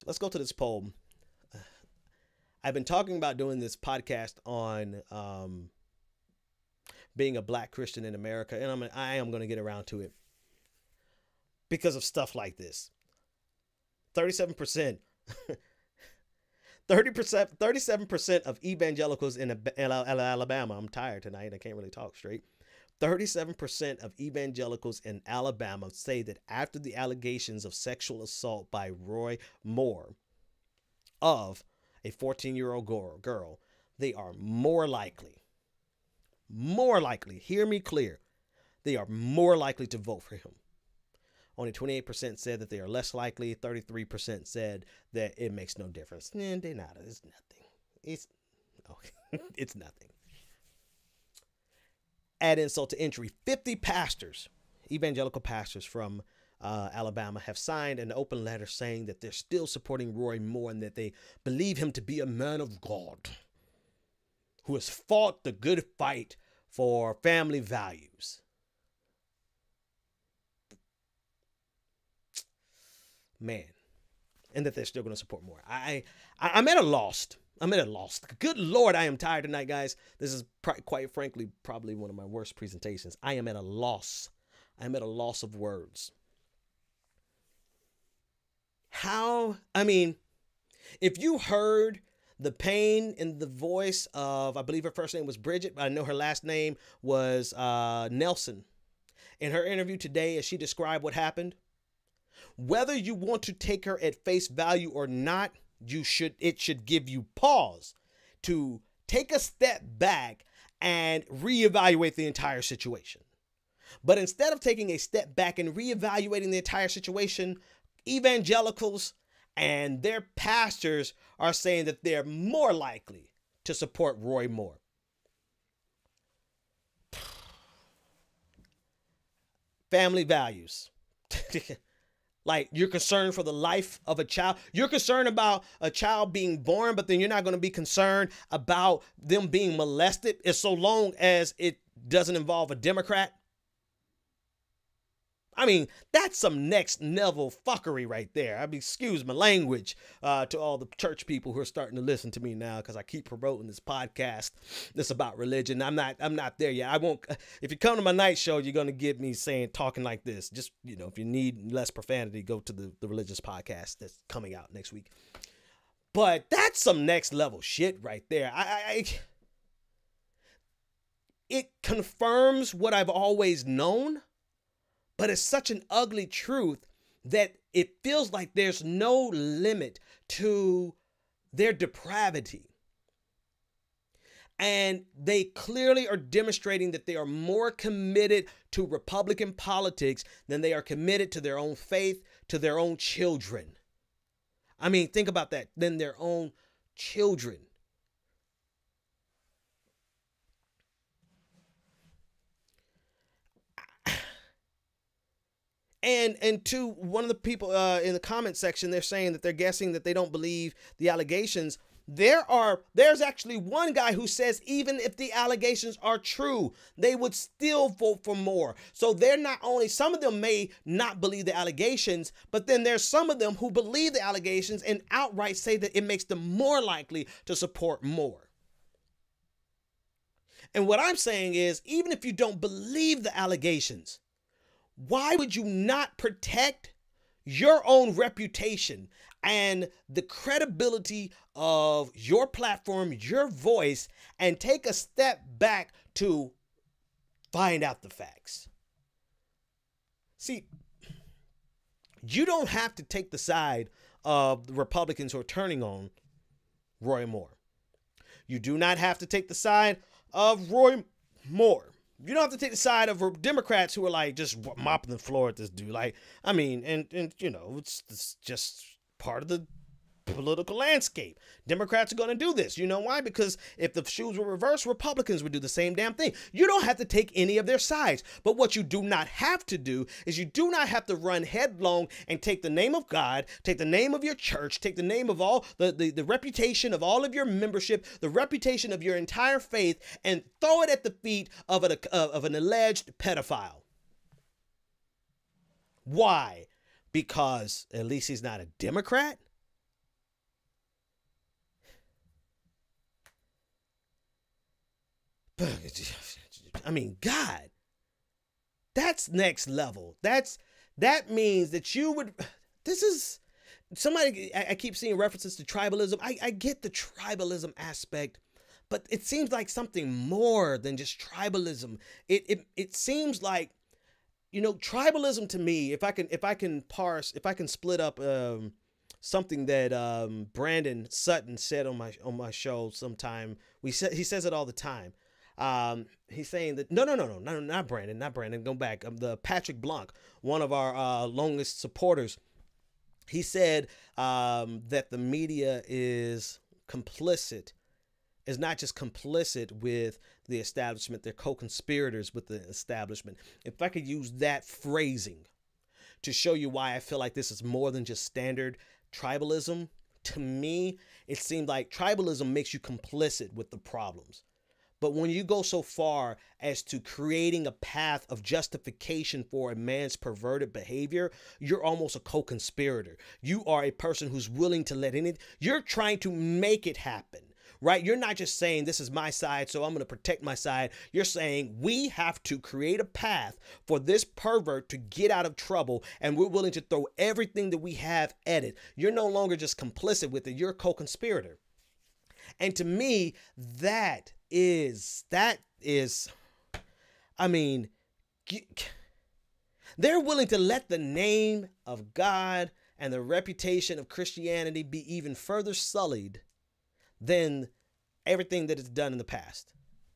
Let's go to this poll. I've been talking about doing this podcast on being a black Christian in America, and I am going to get around to it because of stuff like this. 37%, 37% of evangelicals in Alabama. I'm tired tonight. I can't really talk straight. 37% of evangelicals in Alabama say that after the allegations of sexual assault by Roy Moore of a 14-year-old girl, they are more likely, hear me clear, they are more likely to vote for him. Only 28% said that they are less likely. 33% said that it makes no difference. They're not. It's nothing. It's nothing. Add insult to injury. 50 pastors, evangelical pastors from Alabama, have signed an open letter saying that they're still supporting Roy Moore and that they believe him to be a man of God who has fought the good fight for family values. Man, and that they're still going to support more. I'm at a loss. I'm at a loss. Good Lord, I am tired tonight, guys. This is quite frankly probably one of my worst presentations. I am at a loss. I'm at a loss of words. If you heard the pain in the voice of, I believe her first name was Bridget, but I know her last name was Nelson. In her interview today, as she described what happened, whether you want to take her at face value or not, it should give you pause to take a step back and reevaluate the entire situation. But instead of taking a step back and reevaluating the entire situation, evangelicals and their pastors are saying that they're more likely to support Roy Moore. Family values. Like, you're concerned for the life of a child. You're concerned about a child being born, but then you're not going to be concerned about them being molested as so long as it doesn't involve a Democrat. I mean, that's some next level fuckery right there. I mean, excuse my language to all the church people who are starting to listen to me now because I keep promoting this podcast that's about religion. I'm not there yet. I won't. If you come to my night show, you're gonna get me talking like this. Just, if you need less profanity, go to the religious podcast that's coming out next week. But that's some next level shit right there. It confirms what I've always known. But it's such an ugly truth that it feels like there's no limit to their depravity. And they clearly are demonstrating that they are more committed to Republican politics than they are committed to their own faith, to their own children. I mean, think about that. Than their own children. And to one of the people in the comment section, they're saying that they're guessing that they don't believe the allegations. There's actually one guy who says even if the allegations are true, they would still vote for Moore. So they're not only, some of them may not believe the allegations, but then there's some of them who believe the allegations and outright say that it makes them more likely to support Moore. And what I'm saying is, even if you don't believe the allegations, why would you not protect your own reputation and the credibility of your platform, your voice, and take a step back to find out the facts? See, you don't have to take the side of the Republicans who are turning on Roy Moore. You do not have to take the side of Roy Moore. You don't have to take the side of Democrats who are like just mopping the floor at this dude. Like, I mean, and it's just part of the political landscape. Democrats are going to do this. You know why? Because if the shoes were reversed, Republicans would do the same damn thing. You don't have to take any of their sides. But what you do not have to do is you do not have to run headlong and take the name of God, take the name of your church, take the name of all the reputation of all of your membership, the reputation of your entire faith, and throw it at the feet of an alleged pedophile. Why? Because at least he's not a Democrat? I mean, God, that's next level. That means that you would, this is, somebody, I keep seeing references to tribalism. I get the tribalism aspect, but it seems like something more than just tribalism. It seems like, you know, tribalism to me, if I can split up something that Brandon Sutton said on my show sometime. He says it all the time. He's saying that no, not Brandon. Go back. The Patrick Blanc, one of our longest supporters. He said that the media is complicit, is not just complicit with the establishment, they're co-conspirators with the establishment. If I could use that phrasing to show you why I feel like this is more than just standard tribalism, to me, it seemed like tribalism makes you complicit with the problems. But when you go so far as to creating a path of justification for a man's perverted behavior, you're almost a co-conspirator. You are a person who's willing to let you're trying to make it happen, right? You're not just saying this is my side, so I'm going to protect my side. You're saying we have to create a path for this pervert to get out of trouble, and we're willing to throw everything that we have at it. You're no longer just complicit with it. You're a co-conspirator. And to me, that is, I mean, they're willing to let the name of God and the reputation of Christianity be even further sullied than everything that it's done in the past,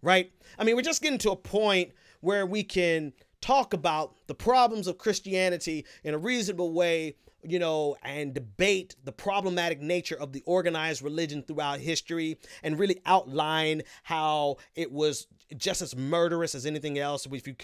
right? I mean, we're just getting to a point where we can talk about the problems of Christianity in a reasonable way, you know, and debate the problematic nature of the organized religion throughout history and really outline how it was just as murderous as anything else. If you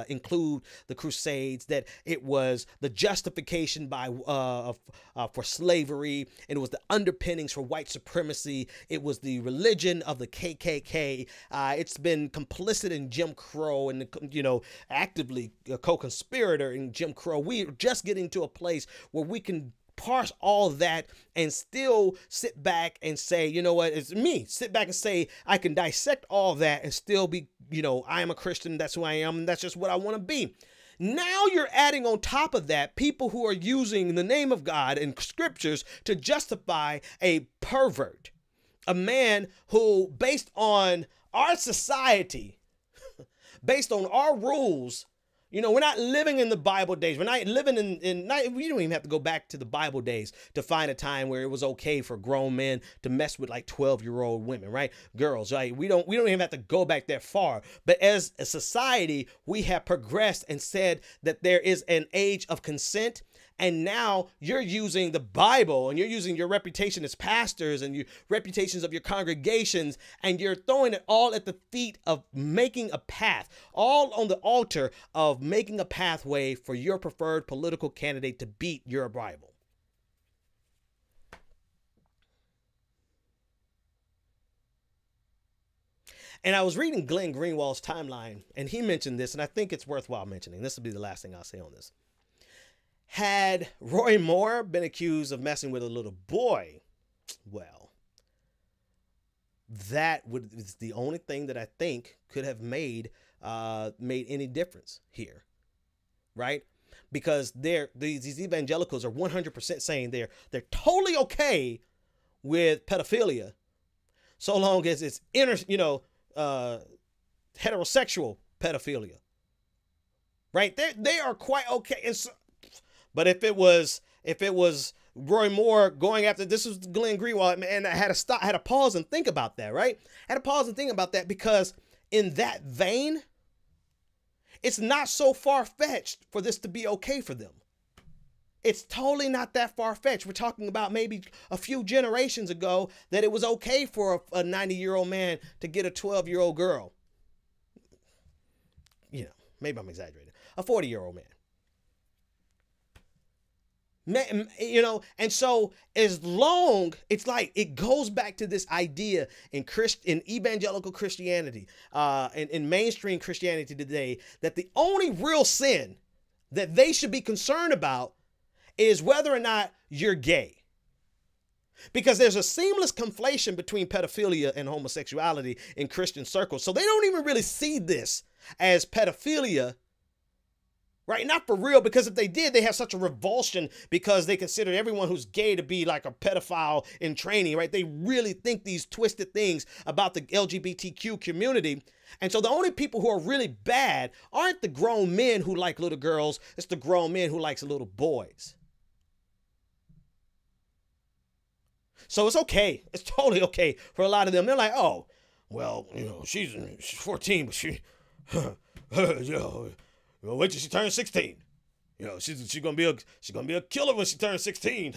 include the Crusades, that it was the justification for slavery, and it was the underpinnings for white supremacy. It was the religion of the KKK. It's been complicit in Jim Crow and, you know, actively a co-conspirator in Jim Crow. We're just getting to a place where we can parse all that and still sit back and say, you know what, it's me. Sit back and say, I can dissect all that and still be, you know, I am a Christian. That's who I am. And that's just what I want to be. Now you're adding on top of that people who are using the name of God and scriptures to justify a pervert, a man who, based on our society, based on our rules, you know, we're not living in the Bible days. We're not living we don't even have to go back to the Bible days to find a time where it was okay for grown men to mess with like 12-year-old women, right? Girls, right? We don't even have to go back that far. But as a society, we have progressed and said that there is an age of consent. And now you're using the Bible and you're using your reputation as pastors and your reputations of your congregations, and you're throwing it all at the feet of making a path, all on the altar of making a pathway for your preferred political candidate to beat your Bible. And I was reading Glenn Greenwald's timeline, and he mentioned this, and I think it's worthwhile mentioning. This will be the last thing I'll say on this. Had Roy Moore been accused of messing with a little boy, well, that is the only thing that I think could have made any difference here, right? Because these evangelicals are 100% saying they're totally okay with pedophilia, so long as it's heterosexual pedophilia, right? They are quite okay. And so, but if it was Roy Moore going after, this was Glenn Greenwald, and I had to pause and think about that, right? I had to pause and think about that, because in that vein, it's not so far-fetched for this to be okay for them. It's totally not that far-fetched. We're talking about maybe a few generations ago that it was okay for a 90-year-old man to get a 12-year-old girl. You know, maybe I'm exaggerating. A 40-year-old man. You know, and so as long, it's like it goes back to this idea in evangelical Christianity, in mainstream Christianity today, that the only real sin that they should be concerned about is whether or not you're gay. Because there's a seamless conflation between pedophilia and homosexuality in Christian circles. So they don't even really see this as pedophilia, right? Not for real, because if they did, they have such a revulsion because they consider everyone who's gay to be like a pedophile in training, right? They really think these twisted things about the LGBTQ community. And so the only people who are really bad aren't the grown men who like little girls. It's the grown men who likes little boys. So it's okay. It's totally okay for a lot of them. They're like, oh, well, you know, she's 14, but she, you know, wait till she turns 16. You know, she's gonna be a killer when she turns 16.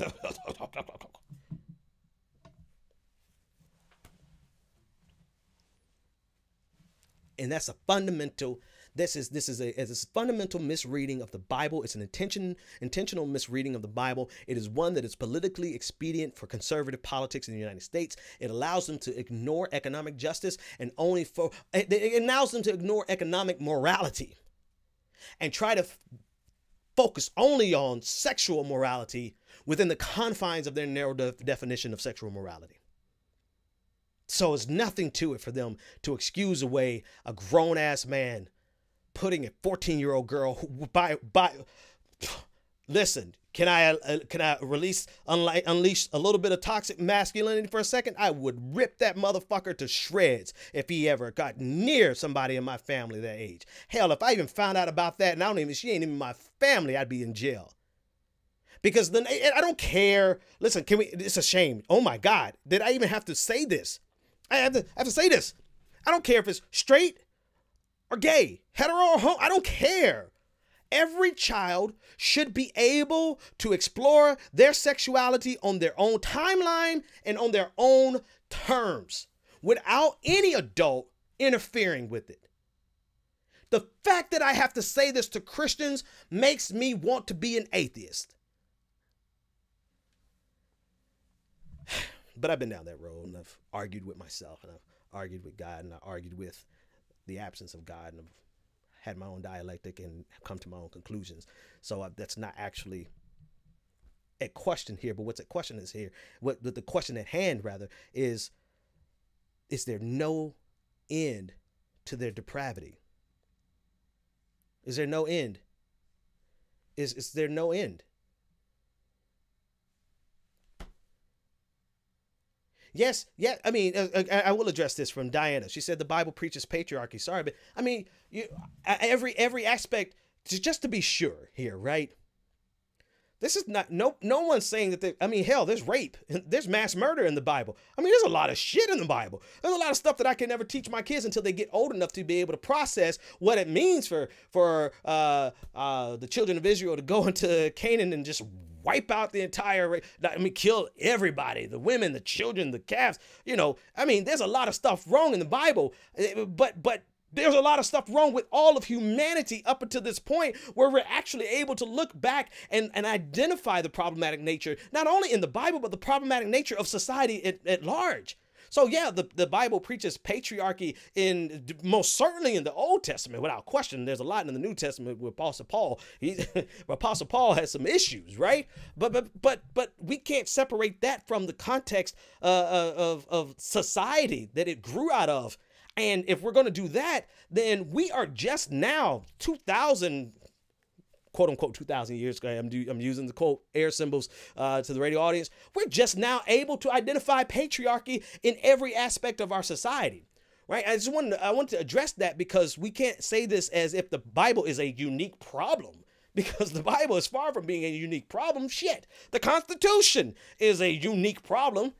And that's a fundamental. This is a fundamental misreading of the Bible. It's an intentional misreading of the Bible. It is one that is politically expedient for conservative politics in the United States. It allows them to ignore economic justice and it allows them to ignore economic morality and try to focus only on sexual morality within the confines of their narrow definition of sexual morality. So it's nothing to it for them to excuse away a grown-ass man putting a 14-year-old girl who listen, can I unleash a little bit of toxic masculinity for a second? I would rip that motherfucker to shreds if he ever got near somebody in my family that age. Hell, if I even found out about that and she ain't even my family, I'd be in jail. Because then I don't care. Listen, it's a shame. Oh my God, did I even have to say this? I have to say this. I don't care if it's straight or gay, hetero or homo, I don't care. Every child should be able to explore their sexuality on their own timeline and on their own terms without any adult interfering with it. The fact that I have to say this to Christians makes me want to be an atheist. But I've been down that road and I've argued with myself and I've argued with God and I argued with the absence of God and I've had my own dialectic and come to my own conclusions. So that's not actually a question here, but what's a question is here. What the question at hand rather is there no end to their depravity? Is there no end? Is there no end? Yes, yeah. I mean, I will address this from Diana. She said the Bible preaches patriarchy. Sorry, but I mean, every aspect, just to be sure here, right? This is not no one's saying that. I mean, hell, there's rape, there's mass murder in the Bible. I mean, there's a lot of shit in the Bible. There's a lot of stuff that I can never teach my kids until they get old enough to be able to process what it means for the children of Israel to go into Canaan and just wipe out the entire, kill everybody, the women, the children, the calves, you know. I mean, there's a lot of stuff wrong in the Bible, but there's a lot of stuff wrong with all of humanity up until this point where we're actually able to look back and identify the problematic nature, not only in the Bible, but the problematic nature of society at large. So yeah, the Bible preaches patriarchy most certainly in the Old Testament, without question. There's a lot in the New Testament with Apostle Paul. Apostle Paul has some issues, right? But we can't separate that from the context of society that it grew out of. And if we're going to do that, then we are just now 2,000, quote unquote, 2,000 years. I'm using the quote air symbols to the radio audience. We're just now able to identify patriarchy in every aspect of our society, right? I want to address that because we can't say this as if the Bible is a unique problem, because the Bible is far from being a unique problem. Shit, the Constitution is a unique problem,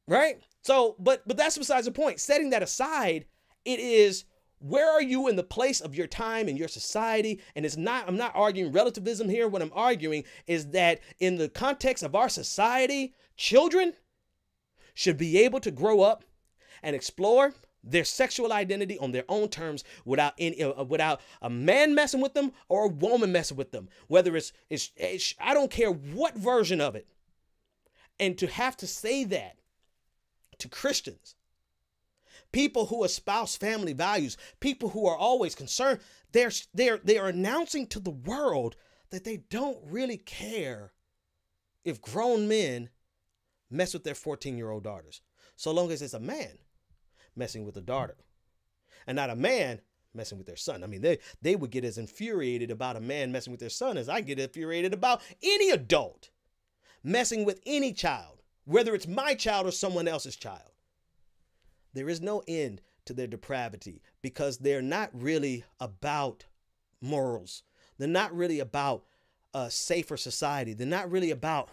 right? So, but that's besides the point. Setting that aside, it is, where are you in the place of your time and your society? And I'm not arguing relativism here. What I'm arguing is that in the context of our society, children should be able to grow up and explore their sexual identity on their own terms without a man messing with them or a woman messing with them. Whether it's I don't care what version of it. And to have to say that to Christians, people who espouse family values, people who are always concerned, they are announcing to the world that they don't really care if grown men mess with their 14-year-old daughters, so long as it's a man messing with a daughter and not a man messing with their son. I mean, they would get as infuriated about a man messing with their son as I get infuriated about any adult messing with any child, whether it's my child or someone else's child. There is no end to their depravity because they're not really about morals. They're not really about a safer society. They're not really about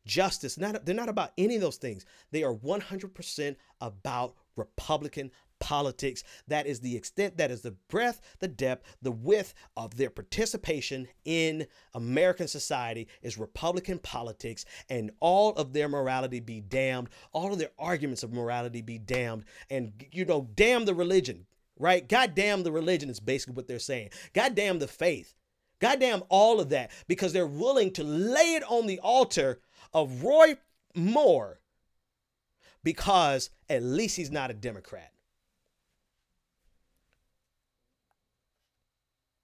justice. They're not about any of those things. They are 100% about Republican politics. That is the extent, that is the breadth, the depth, the width of their participation in American society is Republican politics, and all of their morality be damned. All of their arguments of morality be damned. And, you know, damn the religion, right? God damn the religion is basically what they're saying. God damn the faith. God damn all of that, because they're willing to lay it on the altar of Roy Moore because at least he's not a Democrat.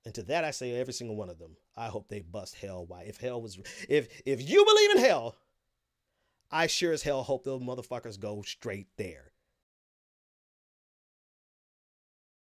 And to that I say, every single one of them, I hope they bust hell wide. If you believe in hell, I sure as hell hope those motherfuckers go straight there.